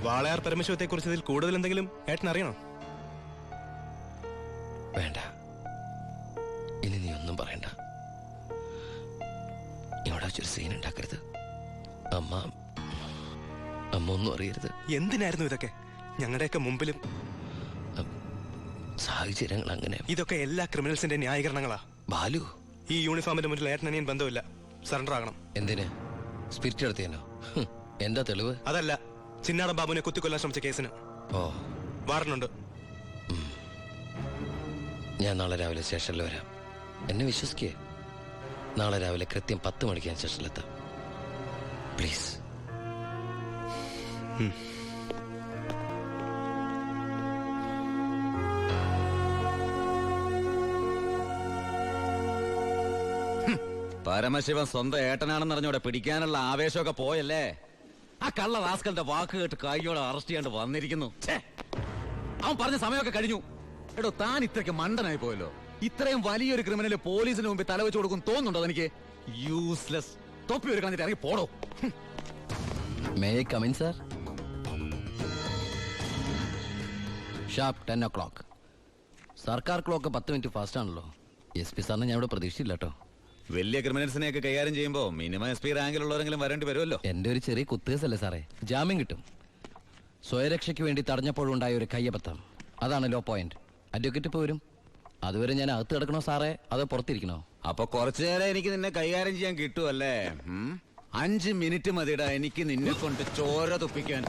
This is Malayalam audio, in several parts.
വാളയാർ പരമശിവത്തെ കുറിച്ച് ഇതിൽ കൂടുതൽ എന്തെങ്കിലും ഏട്ടൻ അറിയണോ? വേണ്ട, ഇനി നീ ഒന്നും പറയണ്ട. ഇവിടെ വെച്ചൊരു സീൻ ഉണ്ടാക്കരുത്. അമ്മ ഒന്നും അറിയരുത്. എന്തിനായിരുന്നു ഇതൊക്കെ? ഞങ്ങളുടെയൊക്കെ മുമ്പിലും സാഹചര്യങ്ങൾ അങ്ങനെ. ഇതൊക്കെ എല്ലാ ക്രിമിനൽസിന്റെ ന്യായീകരണങ്ങളാ. ബാലു, ഈ യൂണിഫോമിന്റെ മുന്നിൽ ഏട്ടനിയൻ ബന്ധമില്ല. സറണ്ടർ ആകണം. എന്തിന്? സ്പിരിറ്റ് എടുത്തേനോ? എന്താ തെളിവ്? അതല്ല, ചിന്നാടൻ ബാബുവിനെ കുത്തിക്കൊല്ലാൻ ശ്രമിച്ച കേസിന്. ഓ, വാറണ്ടുണ്ട്. ഞാൻ നാളെ രാവിലെ സ്റ്റേഷനിൽ വരാം. എന്നെ വിശ്വസിക്കേ. നാളെ രാവിലെ കൃത്യം 10 മണിക്ക് ഞാൻ സ്റ്റേഷനിലെത്താം. പ്ലീസ്. പരമശിവൻ സ്വന്തം ഏട്ടനാണെന്നറിഞ്ഞോടെ പിടിക്കാനുള്ള ആവേശമൊക്കെ പോയല്ലേ? ആ കള്ള റാസ്കലിന്റെ വാക്ക് കേട്ട് കൈയോടെ അറസ്റ്റ് ചെയ്യാണ്ട് വന്നിരിക്കുന്നു. അവൻ പറഞ്ഞ സമയമൊക്കെ കഴിഞ്ഞു. എടോ, താൻ ഇത്രയ്ക്ക് മണ്ടനായി പോയല്ലോ. ഇത്രയും വലിയൊരു ക്രിമിനൽ പോലീസിന് മുമ്പിൽ തലവെച്ച് കൊടുക്കും തോന്നുന്നുണ്ടോ എനിക്ക്? യൂസ്ലെസ്. തൊപ്പി ഒരു കളഞ്ഞിട്ട് ഇറങ്ങി പോടോ. May I come in sir? Sharp 10 o'clock. സർക്കാർ ക്ലോക്ക് 10 മിനിറ്റ് ഫാസ്റ്റ് ആണല്ലോ. SP സാറിന് ഞാൻ ഇവിടെ പ്രതീക്ഷിച്ചില്ല കേട്ടോ. വലിയ ക്രിമിനൽസിനെയൊക്കെ കൈകാര്യം ചെയ്യുമ്പോ മിനിമം SP റാങ്കിലുള്ളവരെങ്കിലും വരേണ്ടി വരുമല്ലോ. എന്റെ ഒരു ചെറിയ കുത്തേസല്ലേ സാറേ, ജാമ്യം കിട്ടും. സ്വയരക്ഷയ്ക്ക് വേണ്ടി തടഞ്ഞപ്പോഴുണ്ടായ ഒരു കയ്യബദ്ധം, അതാണ് ലോ പോയിന്റ്. അഡ്വക്കേറ്റ് ഇപ്പൊ വരും. അതുവരെ ഞാൻ അകത്ത് കിടക്കണോ സാറേ, അതോ പുറത്തിരിക്കണോ? അപ്പൊ കുറച്ചു നേരം എനിക്ക് നിന്നെ കൈകാര്യം ചെയ്യാൻ കിട്ടുമല്ലേ? 5 മിനിറ്റ് മതിടാ എനിക്ക് നിന്നെ കൊണ്ട് ചോര തുപ്പിക്കാൻ.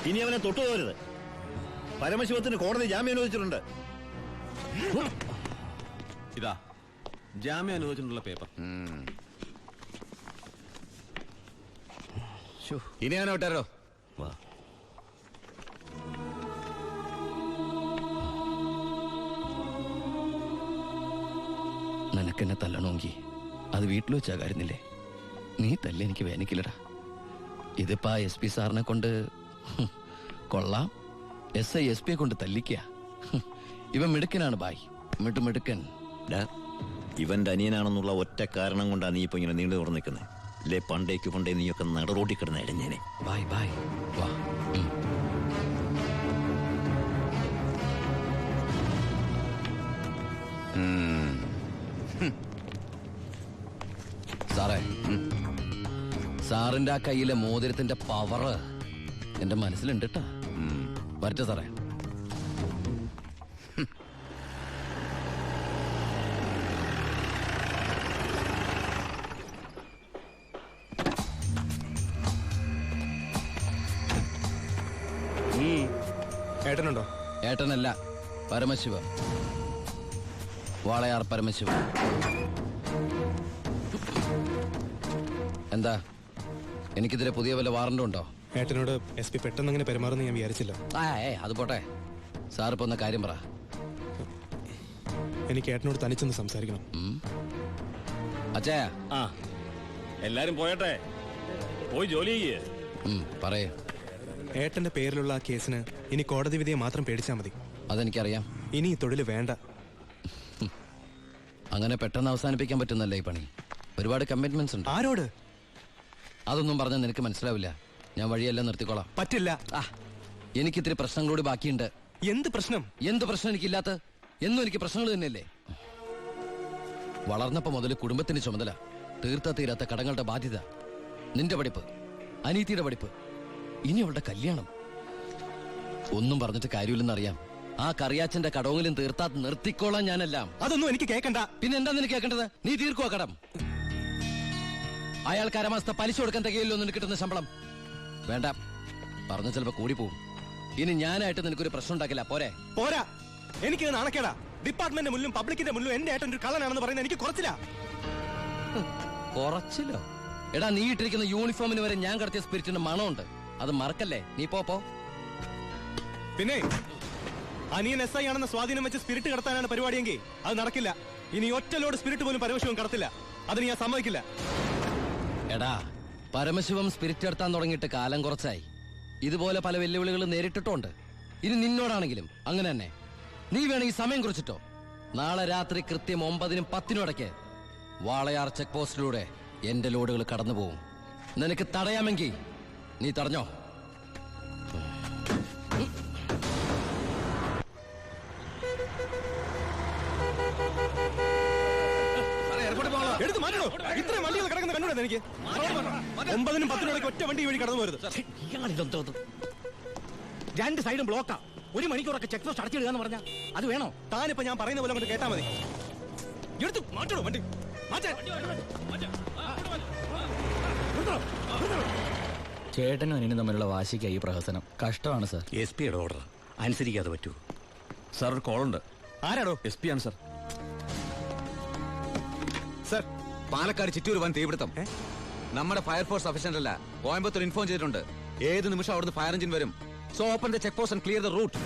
ഇനി അവനെ തൊട്ടുപോകരുത്. പരമശിവത്തിന് കോടതി ജാമ്യം അനുവദിച്ചിട്ടുണ്ട്. ഇതാ ജാമ്യം അനുവദിച്ചിട്ടുള്ള പേപ്പർ. ഇനി ഞാൻ വിട്ടാരോ? നിനക്കെന്നെ തല്ലണമെങ്കിൽ അത് വീട്ടിൽ വെച്ചാ കാര്യന്നില്ലേ? നീ തല്ല എനിക്ക് വേനിക്കില്ലടാ. ഇതിപ്പോ SP സാറിനെ കൊണ്ട് കൊള്ളാം. SI SP യെ കൊണ്ട് തല്ലിക്കുക. ഇവൻ മിടുക്കനാണ് ബായ്, മിടുക്കൻ. ഇവന്റെ അനിയനാണെന്നുള്ള ഒറ്റ കാരണം കൊണ്ടാണ് നീ ഇപ്പൊ ഇങ്ങനെ നീണ്ടു തുറന്നു നിൽക്കുന്നത്. അല്ലെ പണ്ടേ നീയൊക്കെ നടറോട്ടി കിടന്ന ഇടഞ്ഞേനെ. ബായ് ബായ് വാ. സാറേ, സാറിന്റെ ആ കയ്യിലെ മോതിരത്തിന്റെ പവറ് എന്റെ മനസ്സിലുണ്ട് കേട്ടാ. വരട്ടെ സാറേ. ഏട്ടനുണ്ടോ? ഏട്ടനല്ല, പരമശിവ. വാളയാർ പരമശിവ. എന്താ, എനിക്കിതിരെ പുതിയ വല്ല വാറണ്ടും ഉണ്ടോ? ഏട്ടനോട് SP പെട്ടെന്ന് അങ്ങനെ പെരുമാറുന്ന ഞാൻ വിചാരിച്ചില്ല. അത് പോട്ടെ. സാറിപ്പോ ഒന്ന് കാര്യം പറ. എനിക്ക് ഏട്ടനോട് തനിച്ചൊന്ന് സംസാരിക്കണം. അച്ഛാ, എല്ലാരും പോയട്ടെ, പോയി ജോലി ചെയ്യേ. പറയേ. ഏട്ടന്റെ പേരിലുള്ള ആ കേസിന് ഇനി കോടതി വിധിയെ മാത്രം പേടിച്ചാ മതി. അതെനിക്കറിയാം. ഇനി ഈ തൊഴിൽ വേണ്ട. അങ്ങനെ പെട്ടെന്ന് അവസാനിപ്പിക്കാൻ പറ്റുന്നല്ലേ ഈ പണി? ഒരുപാട് കമ്മിറ്റ്മെന്റ്സ് ഉണ്ട്. ആരോട്? അതൊന്നും പറഞ്ഞാൽ നിനക്ക് മനസ്സിലാവില്ല. ഞാൻ വഴിയെല്ലാം നിർത്തിക്കോളാം. പറ്റില്ല. എനിക്കിത്തിരി പ്രശ്നങ്ങളോട് ബാക്കിയുണ്ട്. എന്ത് പ്രശ്നം? എന്ത് പ്രശ്നം എനിക്കില്ലാത്ത? എന്നും എനിക്ക് പ്രശ്നങ്ങൾ തന്നെയല്ലേ. വളർന്നപ്പോ മുതൽ കുടുംബത്തിന്റെ ചുമതല, തീർത്ത തീരാത്ത കടങ്ങളുടെ ബാധ്യത, നിന്റെ പഠിപ്പ്, അനീതിയുടെ പഠിപ്പ്, ഇനി അവളുടെ കല്യാണം. ഒന്നും പറഞ്ഞിട്ട് കാര്യമില്ലെന്നറിയാം. ആ കറിയാച്ചന്റെ കടവെങ്കിലും തീർത്താ നിർത്തിക്കോളാം ഞാനെല്ലാം. അതൊന്നും എനിക്ക് കേൾക്കണ്ട. പിന്നെ എന്താ നിനക്ക് കേൾക്കേണ്ടത്? നീ തീർക്കുവാ കടം. അയാൾക്ക് അരമാസത്തെ പലിശ കൊടുക്കാൻ തികയില്ലോ നിനക്ക് കിട്ടുന്ന ശമ്പളം. വേണ്ട, പറഞ്ഞ ചിലപ്പോ കൂടിപ്പോവും. ഇനി ഞാനായിട്ട് നിനക്കൊരു പ്രശ്നം ഉണ്ടാക്കില്ല. പോരെ? പോരാ, എനിക്ക് നാണക്കേടാ. ഡിപ്പാർട്ട്മെന്റ് മുന്നിലും പബ്ലിക്കിന്റെ മുന്നിലും എന്റെ ഏട്ടൻ ഒരു കള്ളനാണെന്ന് പറയുന്നത് എനിക്ക് കുറച്ചില്ല. കുറച്ചില്ലോ? എടാ നീ ഇട്ടിരിക്കുന്ന യൂണിഫോമിന് വരെ ഞാൻ കടത്തിയ സ്പിരിറ്റിന്റെ മണമുണ്ട്. അത് മറക്കല്ലേ. നീ പോ. പിന്നെ അനിയൻ SI ആണെന്ന സ്വാധീനം വെച്ച് സ്പിരിറ്റ് കടത്താനാണ് പരിപാടിയെങ്കിൽ അത് നടക്കില്ല. ഇനി ഒറ്റ ലോഡ് സ്പിരിറ്റ് പോലും പരമശിവൻ കടത്തില്ല. അതിന് ഞാൻ സമ്മതിക്കില്ല. എടാ പരമശിവം സ്പിരിറ്റ് എടുത്താൻ തുടങ്ങിയിട്ട് കാലം കുറച്ചായി. ഇതുപോലെ പല വെല്ലുവിളികളും നേരിട്ടിട്ടുണ്ട്. ഇനി നിന്നോടാണെങ്കിലും അങ്ങനെ തന്നെ. നീ വേണം ഈ സമയം കുറിച്ചിട്ടോ. നാളെ രാത്രി കൃത്യം 9-നും 10-നും ഇടയ്ക്ക് വാളയാർ ചെക്ക് പോസ്റ്റിലൂടെ എന്റെ ലോഡുകൾ കടന്നു പോകും. നിനക്ക് തടയാമെങ്കിൽ നീ തടഞ്ഞോ. എടുത്ത് മാറ്റണോ? ഇത്രയും വണ്ടികൾ കിടക്കുന്ന കണ്ടുകൂടെ എനിക്ക്? 9-നും 10-നും ഇടയ്ക്ക് ഒറ്റ വണ്ടി വഴി കടന്നു പോരുത്. രണ്ട് സൈഡും ബ്ലോക്കാ. 1 മണിക്കൂറൊക്കെ ചെക്ക് പോസ്റ്റ് അടച്ചിടുക എന്ന് പറഞ്ഞാൽ അത് വേണോ? താനിപ്പോ ഞാൻ പറയുന്ന പോലെ കൊണ്ട് കേട്ടാ മതി. എടുത്ത് മാറ്റണോ വണ്ടി? ചേട്ടനും അനിയനും തമ്മിലുള്ള വാശിക്കായി ഈ പ്രഹസനം. കഷ്ടമാണ് സാർ. SP യുടെ ഓർഡർ അനുസരിക്കാതെ പറ്റൂ. സാർ ഒരു കോളുണ്ട്. ആരാടോ? SP ആണ് സാർ. സർ, പാലക്കാട് ചിറ്റൂർ വൻ തീപിടുത്തം. നമ്മുടെ ഫയർഫോഴ്സ് സഫീഷ്യന്റ് അല്ല. കോയമ്പത്തൂർ ഇൻഫോം ചെയ്തിട്ടുണ്ട്. ഏത് നിമിഷം അവിടുന്ന് ഫയർ എഞ്ചിൻ വരും. So open the check post and clear the route.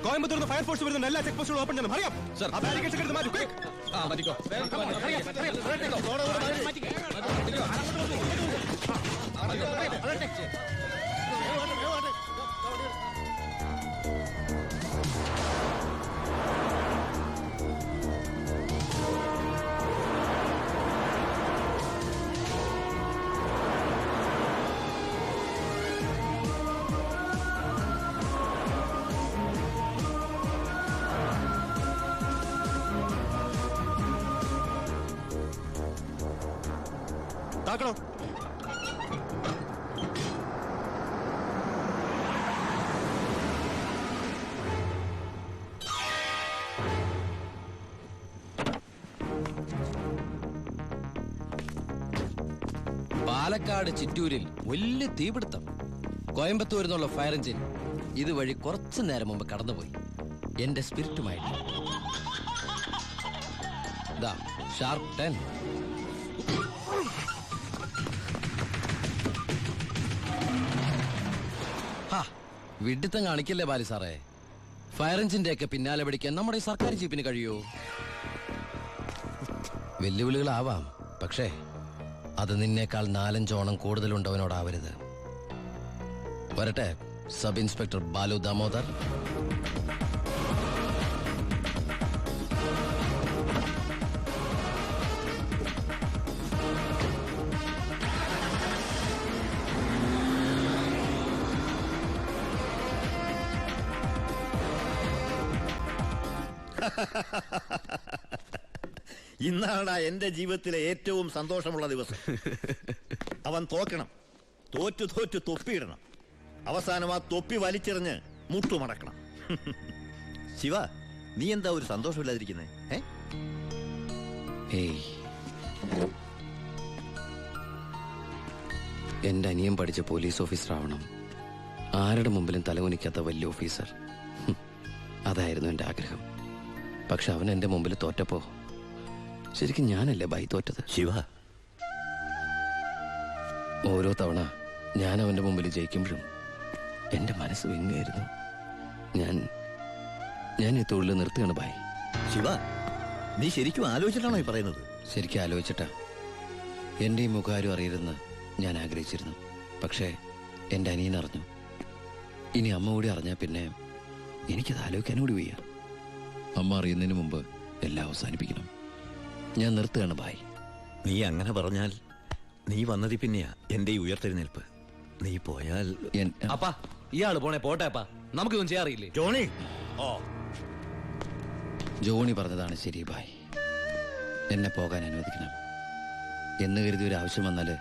Coimbatore fire force വരുന്ന എല്ലാ ചെക്ക് പോസ്റ്റുകളും ഓപ്പൺ ചെയ്യണം. അറിയാം സർ. ആ ബാരിക്കേഡ്സ് എടുത്ത് മാറ്റൂ. quick. മതിക്കോ. താക്കണോ? പാലക്കാട് ചിറ്റൂരിൽ വലിയ തീപിടുത്തം. കോയമ്പത്തൂരിൽ നിന്നുള്ള ഫയർ എഞ്ചിൻ ഇതുവഴി കുറച്ചു നേരം മുമ്പ് കടന്നുപോയി എന്റെ സ്പിരിറ്റുമായിട്ട്. ഷാർപ്പ് 10. വിഡിത്തം കാണിക്കല്ലേ ബാലി സാറേ. ഫയർ എഞ്ചിന്റെ ഒക്കെ പിന്നാലെ പിടിക്കാൻ നമ്മുടെ ഈ സർക്കാർ ജീപ്പിന് കഴിയോ? വെല്ലുവിളികളാവാം, പക്ഷേ അത് നിന്നേക്കാൾ 4-5 ഓണം കൂടുതലുണ്ടവനോടാവരുത്. വരട്ടെ സബ് ഇൻസ്പെക്ടർ ബാലു ദാമോദർ. ഇന്നാണ് എന്റെ ജീവിതത്തിലെ ഏറ്റവും സന്തോഷമുള്ള ദിവസം. അവൻ തോക്കണം. തോറ്റു തൊപ്പിയിടണം. അവസാനം ആ തൊപ്പി വലിച്ചെറിഞ്ഞ് മുട്ടുമടക്കണം. ശിവ, നീ എന്താ ഒരു സന്തോഷമില്ലാതിരിക്കുന്നേ? എന്റെ അനിയൻ പഠിച്ച പോലീസ് ഓഫീസർ ആവണം. ആരുടെ മുമ്പിലും തലകുനിക്കാത്ത വലിയ ഓഫീസർ. അതായിരുന്നു എന്റെ ആഗ്രഹം. പക്ഷെ അവൻ എന്റെ മുമ്പിൽ തോറ്റപ്പോ ശരിക്കും ഞാനല്ലേ ബൈ തോറ്റത്? ശിവ, ഓരോ തവണ ഞാൻ അവന്റെ മുമ്പിൽ ജയിക്കുമ്പോഴും എന്റെ മനസ്സ് വിങ്ങായിരുന്നു. ഞാൻ ഈ തൊഴിൽ നിർത്തുകയാണ് ബൈ. ശിവ, നീ ശരിക്കും ആലോചിച്ചിട്ടാണോ ഈ പറയുന്നത്? ശരിക്കും ആലോചിച്ചിട്ടാ. എന്റെ ഈ മുഖാരും അറിയരുതെന്ന് ഞാൻ ആഗ്രഹിച്ചിരുന്നു. പക്ഷേ എന്റെ അനിയൻ അറിഞ്ഞു. ഇനി അമ്മ കൂടി അറിഞ്ഞാൽ പിന്നെ എനിക്കത് ആലോചിക്കാൻ കൂടി വയ്യ. അമ്മ അറിയുന്നതിന് മുമ്പ് എല്ലാം അവസാനിപ്പിക്കണം. ഞാൻ നിർത്തുകയാണ് ബായ്. നീ അങ്ങനെ പറഞ്ഞാൽ നീ വന്നതി പിന്നെയാ എന്റെ ഈ ഉയർത്തെഴുന്നേൽപ്പ്. നീ പോയാൽ അപ്പാ, ഇയാള് പോണേ പോട്ടെ അപ്പാ. നമുക്കൊന്നും ചെയ്യാറിയില്ലേ ജോണി? ജോണി പറഞ്ഞതാണ് ശരി ബായ്. എന്നെ പോകാൻ അനുവദിക്കണം എന്ന് കരുതി ഒരു ആവശ്യം വന്നാല്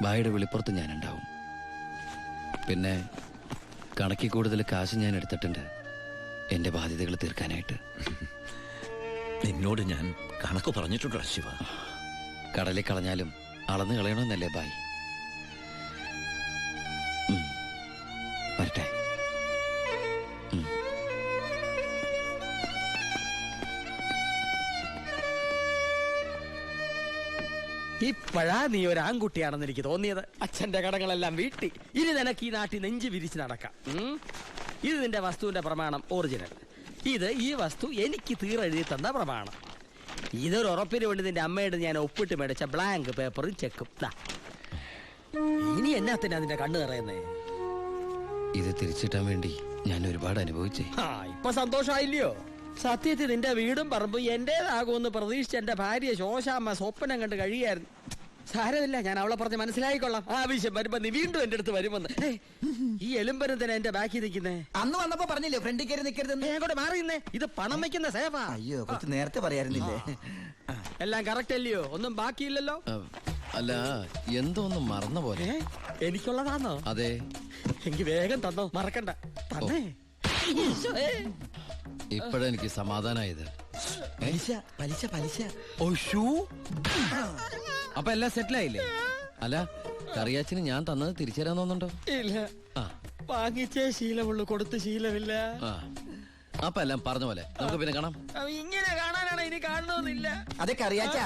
ബായുടെ വെളിപ്പുറത്ത് ഞാനുണ്ടാവും. പിന്നെ കണക്കിൽ കൂടുതൽ കാശ് ഞാൻ എടുത്തിട്ടുണ്ട് എന്റെ ബാധ്യതകൾ തീർക്കാനായിട്ട്. നിന്നോട് ഞാൻ കണക്ക് പറഞ്ഞിട്ടുണ്ടോ ശിവ? കടലിൽ കളഞ്ഞാലും അളന്നു കളയണമെന്നല്ലേ ബായ്? വരട്ടെ. ഇപ്പോഴാ നീ ഒരു ആൺകുട്ടിയാണെന്ന് എനിക്ക് തോന്നിയത്. അച്ഛന്റെ കടങ്ങളെല്ലാം വീട്ടി. ഇനി നിനക്ക് ഈ നാട്ടിൽ നെഞ്ചു വിരിച്ച് നടക്കാം. ഇത് നിന്റെ വസ്തുവിന്റെ പ്രമാണം ഒറിജിനൽ. ഇത് ഈ വസ്തു എനിക്ക് തീരെഴുതി തന്ന പ്രമാണം. ഇതൊരു ഉറപ്പിന് വേണ്ടി നിന്റെ അമ്മയുടെ ഞാൻ ഒപ്പിട്ട് മേടിച്ച ബ്ലാങ്ക് പേപ്പറും ചെക്കും. ഇനി എന്നാത്തിനാ നിന്റെ കണ്ണു നിറയുന്നേ? ഇത് തിരിച്ചിട്ടാൻ വേണ്ടി ഞാൻ ഒരുപാട് അനുഭവിച്ചേ. ഇപ്പൊ സന്തോഷമായില്ലയോ? സത്യത്തിൽ നിന്റെ വീടും പറമ്പും എന്റേതാകുമെന്ന് പ്രതീക്ഷിച്ച് എന്റെ ഭാര്യ ശോശാമ്മ സ്വപ്നം കണ്ട് കഴിയായിരുന്നു. സാരമില്ല, ഞാൻ അവളെ പറഞ്ഞ് മനസ്സിലായിക്കൊള്ളാം. ആവശ്യം വരുമ്പോ നീ വീണ്ടും എന്റെ അടുത്ത് വരുമെന്ന്. ഈ എലുമ്പനും തന്നെ എന്റെ ബാക്കി നിൽക്കുന്നേ. അന്ന് വന്നപ്പോ പറഞ്ഞില്ലേ ഫ്രണ്ടിൽ കയറി നിൽക്കരുതെന്ന്. അങ്ങോട്ട് മാറിയുന്നേ, ഇത് പണം വെക്കുന്ന സേഫാ. അയ്യോ, കുറച്ച് നേരത്തെ പറയായിരുന്നില്ലേ? എല്ലാം കറക്റ്റ് അല്ലയോ? ഒന്നും ബാക്കിയില്ലല്ലോ. അല്ല, എന്തോ ഒന്ന് മറന്ന പോലെ. എനിക്കുള്ളതാണോ? അതെ. എനിക്ക് വേഗം തന്നോ, മറക്കണ്ട. തന്നേ. ഇപ്പോഴെനിക്ക് സമാധാനായത്. പലിശ പലിശ പലിശ. അപ്പൊ എല്ലാം സെറ്റിലായില്ലേ? അല്ല, കറിയാച്ചിന് ഞാൻ തന്നത് തിരിച്ചു തരാൻ തോന്നുന്നുണ്ടോ? ഇല്ല, വാങ്ങിച്ചേ ശീലമുള്ളൂ, കൊടുത്ത് ശീലമില്ല. അപ്പൊ എല്ലാം പറഞ്ഞ പോലെ നമുക്ക് പിന്നെ കാണാം. ഇങ്ങനെ കാണാനാണ്, ഇനി കാണണമെന്നില്ല. അതൊക്കെ അറിയാച്ചാ.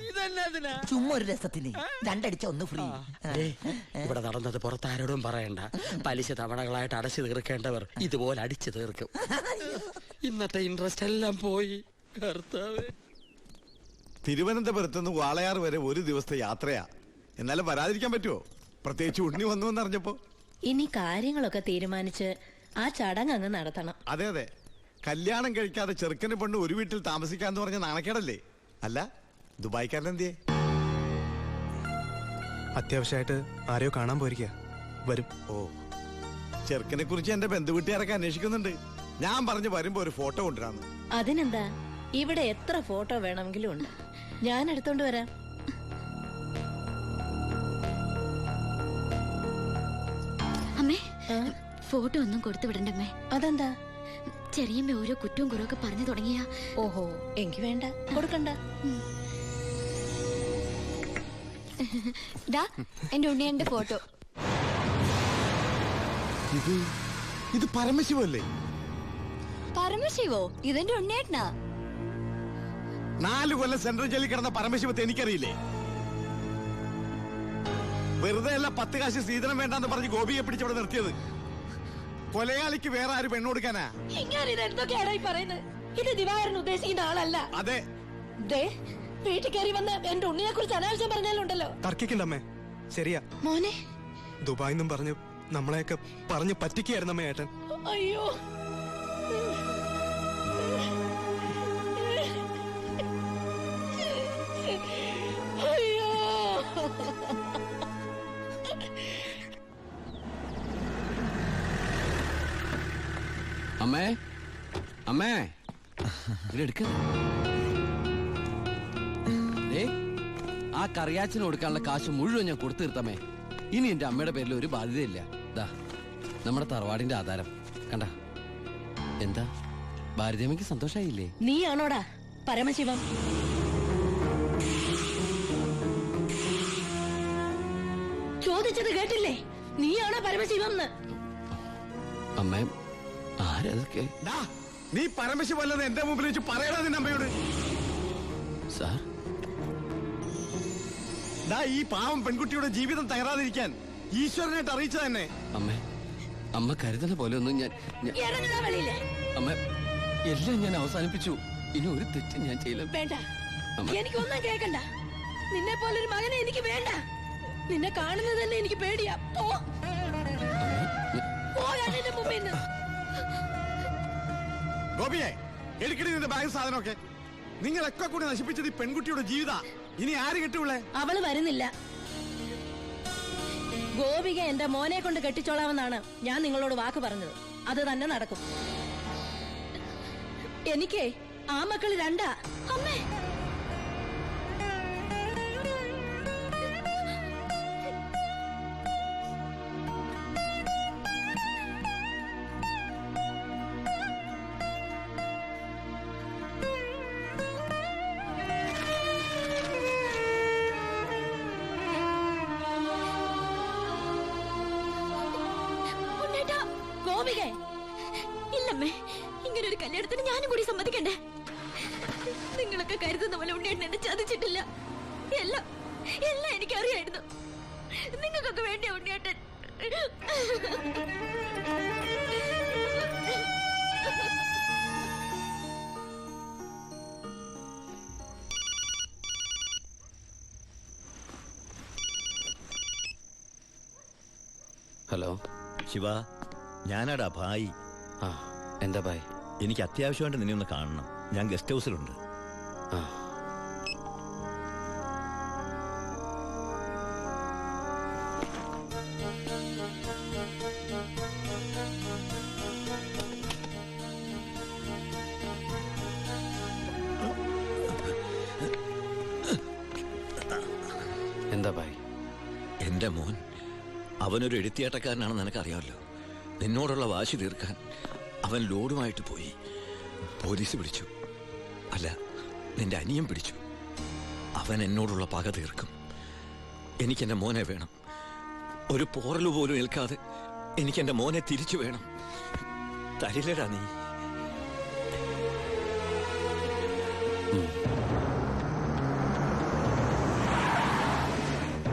ഇതെന്നാ ചുമ്മാ ഒരു രസത്തിന് രണ്ടടിച്ച ഒന്ന് ഫ്രീ. ഇവിടെ നടന്നത് പുറത്താരോടും പറയണ്ട. പലിശ തവണകളായിട്ട് അടച്ചു തീർക്കേണ്ടവർ ഇതുപോലെ അടിച്ചു തീർക്കും. ഇന്നത്തെ ഇൻട്രസ്റ്റ് എല്ലാം പോയി. കർത്താവേ. തിരുവനന്തപുരത്ത് നിന്ന് വാളയാർ വരെ ഒരു ദിവസത്തെ യാത്രയാ. എന്നാലും വരാതിരിക്കാൻ പറ്റുമോ? പ്രത്യേകിച്ച് ഉണ്ണി വന്നു എന്നറിഞ്ഞപ്പോ. ഇനി കാര്യങ്ങളൊക്കെ തീരുമാനിച്ച് ആ ചടങ്ങ് അങ്ങ് നടത്തണം. അതെ അതെ, കല്യാണം കഴിക്കാതെ ചെറുക്കന് പെണ്ണ് ഒരു വീട്ടിൽ താമസിക്കാന്ന് പറഞ്ഞ നാണക്കേടല്ലേ? അല്ല, ദുബായ്ക്കാരനെന്തിയെ? അത്യാവശ്യമായിട്ട് ആരെയോ കാണാൻ പോയിരിക്കുക. വരും. ഓ, ചെറുക്കനെ കുറിച്ച് എന്റെ ബന്ധുവീട്ടുകാരൊക്കെ അന്വേഷിക്കുന്നുണ്ട്. ഞാൻ പറഞ്ഞു വരുമ്പോ ഒരു ഫോട്ടോ കൊണ്ടുവരാന്ന്. അതിനെന്താ, ഇവിടെ എത്ര ഫോട്ടോ വേണമെങ്കിലും ഉണ്ട്. ഞാൻ എടുത്തോണ്ട് വരാം. അമ്മേ, ഫോട്ടോ ഒന്നും കൊടുത്തു വിടണ്ടമ്മേ. അതെന്താ? ചെറിയമ്മ ഓരോ കുറ്റവും കുറവൊക്കെ പറഞ്ഞു തുടങ്ങിയ. ഓഹോ, എനിക്ക് വേണ്ട, കൊടുക്കണ്ട. എന്റെ ഉണ്ണിയന്റെ ഫോട്ടോ. ഇത് പരമശിവല്ലേ? പരമശിവോ? ഇതെന്റെ ഉണ്ണിയേട്ടനാ. 4 കൊല്ലം സെൻട്രൽ ജയിലിൽ കിടന്ന പരമശിവത്തെ എനിക്കറിയില്ലേ? വെറുതെ അല്ല 10 കാശ് സീതനം വേണ്ടെന്ന് പറഞ്ഞ് ഗോപിയെ പിടിച്ചവിടെ നിർത്തിയത്. കൊലയാളിക്ക് വേറെ ആര് പെണ്ണു കൊടുക്കാനാ? എന്തൊക്കെയാണ് പറയുന്നത്? ഇത് ദിവാകരൻ ഉദ്ദേശിക്കുന്ന ആളല്ല. അതെ, വീട്ടിൽ കയറി വന്ന് എന്റെ ഉണ്ണിയെ കുറിച്ച് അനാവശ്യം പറഞ്ഞാലുണ്ടല്ലോ. തർക്കിക്കണ്ടമ്മേ. ശരിയാ മോനെ. ദുബായിന്നും പറഞ്ഞു നമ്മളെയൊക്കെ പറഞ്ഞു പറ്റിക്കായിരുന്നമ്മേ ഏട്ടൻ. അയ്യോ, അയ്യോ. അമ്മേ, അമ്മേ, ഇതെടുക്ക. ആ കറിയാച്ചിന് കൊടുക്കാനുള്ള കാശ് മുഴുവൻ ഞാൻ കൊടുത്തു തീർത്തമ്മേ. ഇനി എന്റെ അമ്മയുടെ പേരിൽ ഒരു ബാധ്യതയില്ല. ദാ നമ്മുടെ തറവാടിന്റെ ആധാരം കണ്ട. എന്താ ഭാരതിയമ്മയ്ക്ക് സന്തോഷായില്ലേ? നീയാണോടാ പരമശിവം? ചോദിച്ചത് കേട്ടില്ലേ? നീയാണോ പരമശിവം? അമ്മേ, ആരതൊക്കെ? നീ പരമശിവല്ലെന്ന് എന്റെ മുമ്പിൽ വെച്ച് പറയണ നിന്റെ അമ്മയോട്. സാർ, ഈ പാവം പെൺകുട്ടിയുടെ ജീവിതം തകരാതിരിക്കാൻ ഈശ്വരനായിട്ട് അറിയിച്ച തന്നെ. അമ്മേ, അമ്മ കരുതുന്ന പോലെ ഒന്നും ഞാൻ അമ്മ എല്ലാം ഞാൻ അവസാനിപ്പിച്ചു. ഇനി ഒരു തെറ്റ് ഞാൻ ചെയ്യില്ല. വേണ്ട, എനിക്കൊന്നും കേൾക്കണ്ട. നിന്നെ പോലൊരു മകനെ എനിക്ക് വേണ്ട. നിന്നെ കാണുന്നത് തന്നെ എനിക്ക് പേടിയാ. ഗോപിയെ, എടുക്കടി നിന്റെ ബാഗ് സാധനമൊക്കെ. നിങ്ങളൊക്കെ കൂടി നശിപ്പിച്ചത് ഈ പെൺകുട്ടിയുടെ ജീവിത. ഇനി ആര് കെട്ടുള്ളേ? അവള് വരുന്നില്ല. ഗോപിക എന്റെ മോനെ കൊണ്ട് കെട്ടിച്ചോളാമെന്നാണ് ഞാൻ നിങ്ങളോട് വാക്ക് പറഞ്ഞത്. അത് തന്നെ നടക്കും. എനിക്ക് ആ മക്കള് 2. അമ്മേ, ഇല്ലമ്മേ, ഇങ്ങനെ ഒരു കല്യാണത്തിന് ഞാനും കൂടി സമ്മതിക്കണ്ടേ? നിങ്ങളൊക്കെ കരുതുന്ന പോലെ ഉണ്ണിയേട്ടൻ എന്നെ ചതിച്ചിട്ടില്ല. എല്ലാം എല്ലാം എനിക്കറിയായിരുന്നു. നിങ്ങൾക്കൊക്കെ വേണ്ടിയ ഉണ്ണിയേട്ടൻ. ഹലോ ശിവ, ഞാനാടാ ഭായി. ആ എന്താ ഭായ്? എനിക്ക് അത്യാവശ്യമായിട്ട് നിന്നെ ഒന്ന് കാണണം. ഞാൻ ഗസ്റ്റ് ഹൗസിലുണ്ട്. ആ എന്താ ഭായ്? എന്റെ മോൻ അവനൊരു എഴുത്തിയാട്ടക്കാരനാണെന്ന് നിനക്കറിയാമല്ലോ. നിന്നോടുള്ള വാശി തീർക്കാൻ അവൻ ലോഡുമായിട്ട് പോയി. പോലീസ് പിടിച്ചു. അല്ല, നിന്റെ അനിയൻ പിടിച്ചു. അവൻ എന്നോടുള്ള പക തീർക്കും. എനിക്കെന്റെ മോനെ വേണം. ഒരു പോറൽ പോലും ഏൽക്കാതെ എനിക്കെന്റെ മോനെ തിരിച്ചു വേണം. തരില്ലടാ നീ.